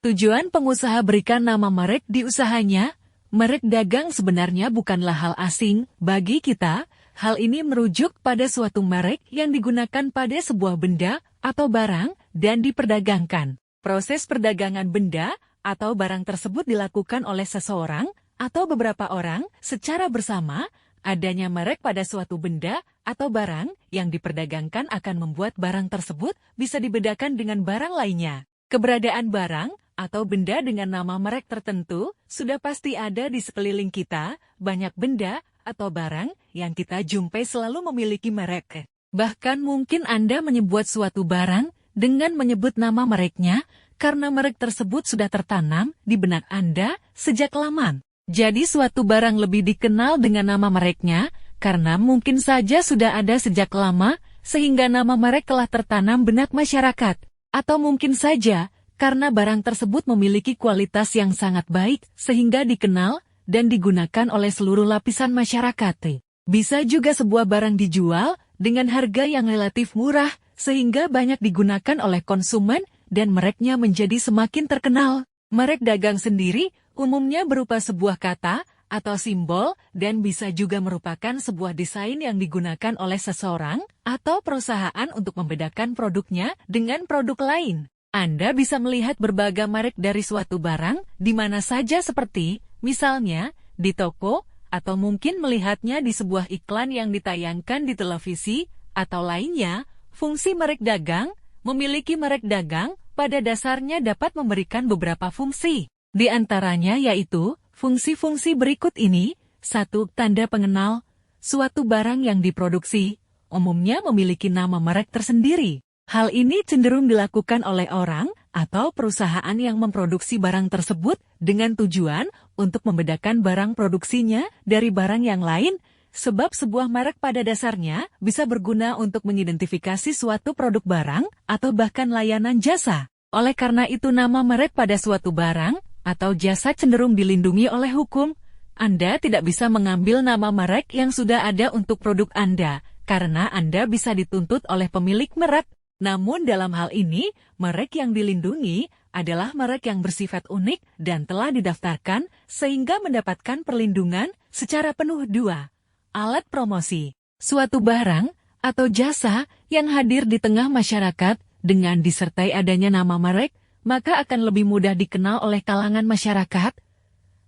Tujuan pengusaha berikan nama merek di usahanya. Merek dagang sebenarnya bukanlah hal asing bagi kita. Hal ini merujuk pada suatu merek yang digunakan pada sebuah benda atau barang dan diperdagangkan. Proses perdagangan benda atau barang tersebut dilakukan oleh seseorang atau beberapa orang secara bersama. Adanya merek pada suatu benda atau barang yang diperdagangkan akan membuat barang tersebut bisa dibedakan dengan barang lainnya. Keberadaan barang atau benda dengan nama merek tertentu sudah pasti ada di sekeliling kita. Banyak benda atau barang yang kita jumpai selalu memiliki merek. Bahkan mungkin Anda menyebut suatu barang dengan menyebut nama mereknya karena merek tersebut sudah tertanam di benak Anda sejak lama. Jadi suatu barang lebih dikenal dengan nama mereknya karena mungkin saja sudah ada sejak lama sehingga nama merek telah tertanam benak masyarakat. Atau mungkin saja karena barang tersebut memiliki kualitas yang sangat baik sehingga dikenal dan digunakan oleh seluruh lapisan masyarakat. Bisa juga sebuah barang dijual dengan harga yang relatif murah sehingga banyak digunakan oleh konsumen dan mereknya menjadi semakin terkenal. Merek dagang sendiri umumnya berupa sebuah kata atau simbol dan bisa juga merupakan sebuah desain yang digunakan oleh seseorang atau perusahaan untuk membedakan produknya dengan produk lain. Anda bisa melihat berbagai merek dari suatu barang di mana saja seperti, misalnya, di toko, atau mungkin melihatnya di sebuah iklan yang ditayangkan di televisi, atau lainnya. Fungsi merek dagang. Memiliki merek dagang pada dasarnya dapat memberikan beberapa fungsi. Di antaranya yaitu, fungsi-fungsi berikut ini. 1. Tanda pengenal. Suatu barang yang diproduksi, umumnya memiliki nama merek tersendiri. Hal ini cenderung dilakukan oleh orang atau perusahaan yang memproduksi barang tersebut dengan tujuan untuk membedakan barang produksinya dari barang yang lain, sebab sebuah merek pada dasarnya bisa berguna untuk mengidentifikasi suatu produk barang atau bahkan layanan jasa. Oleh karena itu nama merek pada suatu barang atau jasa cenderung dilindungi oleh hukum. Anda tidak bisa mengambil nama merek yang sudah ada untuk produk Anda, karena Anda bisa dituntut oleh pemilik merek. Namun dalam hal ini, merek yang dilindungi adalah merek yang bersifat unik dan telah didaftarkan sehingga mendapatkan perlindungan secara penuh. 2. Alat promosi. Suatu barang atau jasa yang hadir di tengah masyarakat dengan disertai adanya nama merek, maka akan lebih mudah dikenal oleh kalangan masyarakat.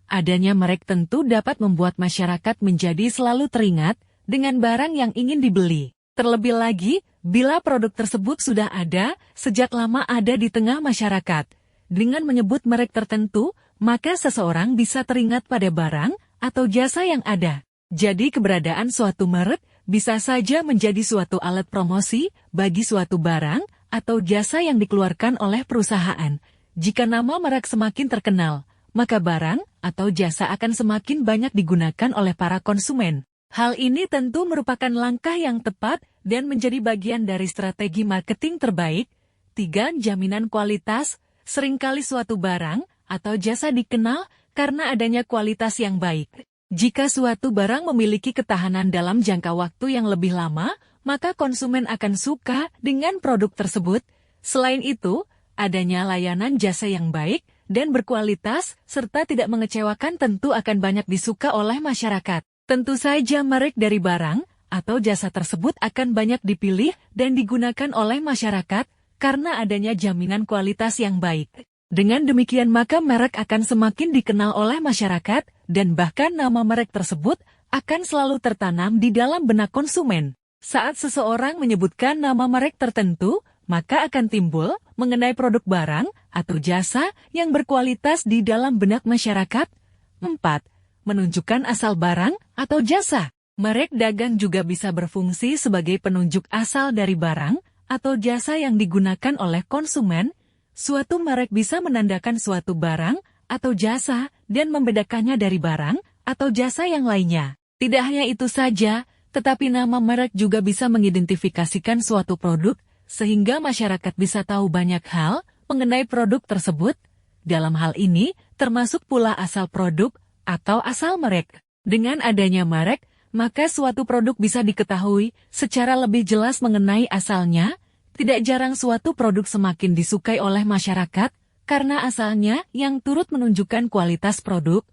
Adanya merek tentu dapat membuat masyarakat menjadi selalu teringat dengan barang yang ingin dibeli. Terlebih lagi, bila produk tersebut sudah ada, sejak lama ada di tengah masyarakat. Dengan menyebut merek tertentu, maka seseorang bisa teringat pada barang atau jasa yang ada. Jadi keberadaan suatu merek bisa saja menjadi suatu alat promosi bagi suatu barang atau jasa yang dikeluarkan oleh perusahaan. Jika nama merek semakin terkenal, maka barang atau jasa akan semakin banyak digunakan oleh para konsumen. Hal ini tentu merupakan langkah yang tepat dan menjadi bagian dari strategi marketing terbaik. 3. Jaminan kualitas. Seringkali suatu barang atau jasa dikenal karena adanya kualitas yang baik. Jika suatu barang memiliki ketahanan dalam jangka waktu yang lebih lama, maka konsumen akan suka dengan produk tersebut. Selain itu, adanya layanan jasa yang baik dan berkualitas serta tidak mengecewakan tentu akan banyak disuka oleh masyarakat. Tentu saja merek dari barang atau jasa tersebut akan banyak dipilih dan digunakan oleh masyarakat karena adanya jaminan kualitas yang baik. Dengan demikian maka merek akan semakin dikenal oleh masyarakat dan bahkan nama merek tersebut akan selalu tertanam di dalam benak konsumen. Saat seseorang menyebutkan nama merek tertentu, maka akan timbul mengenai produk barang atau jasa yang berkualitas di dalam benak masyarakat. 4. Menunjukkan asal barang atau jasa. Merek dagang juga bisa berfungsi sebagai penunjuk asal dari barang atau jasa yang digunakan oleh konsumen. Suatu merek bisa menandakan suatu barang atau jasa dan membedakannya dari barang atau jasa yang lainnya. Tidak hanya itu saja, tetapi nama merek juga bisa mengidentifikasikan suatu produk, sehingga masyarakat bisa tahu banyak hal mengenai produk tersebut. Dalam hal ini, termasuk pula asal produk atau asal merek. Dengan adanya merek, maka suatu produk bisa diketahui secara lebih jelas mengenai asalnya. Tidak jarang suatu produk semakin disukai oleh masyarakat karena asalnya yang turut menunjukkan kualitas produk.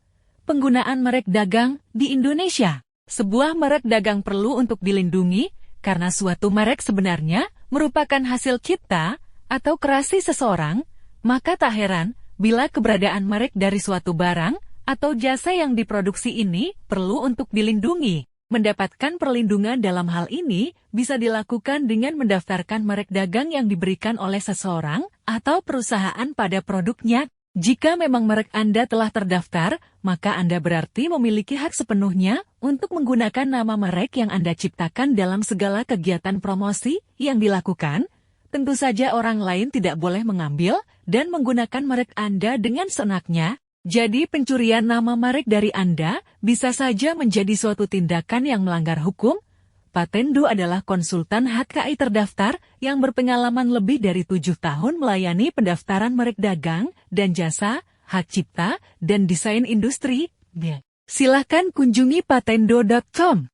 Penggunaan merek dagang di Indonesia. Sebuah merek dagang perlu untuk dilindungi karena suatu merek sebenarnya merupakan hasil cipta atau kreasi seseorang, maka tak heran bila keberadaan merek dari suatu barang atau jasa yang diproduksi ini perlu untuk dilindungi. Mendapatkan perlindungan dalam hal ini bisa dilakukan dengan mendaftarkan merek dagang yang diberikan oleh seseorang atau perusahaan pada produknya. Jika memang merek Anda telah terdaftar, maka Anda berarti memiliki hak sepenuhnya untuk menggunakan nama merek yang Anda ciptakan dalam segala kegiatan promosi yang dilakukan. Tentu saja orang lain tidak boleh mengambil dan menggunakan merek Anda dengan seenaknya. Jadi pencurian nama merek dari Anda bisa saja menjadi suatu tindakan yang melanggar hukum. Patendo adalah konsultan HKI terdaftar yang berpengalaman lebih dari 7 tahun melayani pendaftaran merek dagang dan jasa, hak cipta, dan desain industri. Silakan kunjungi patendo.com.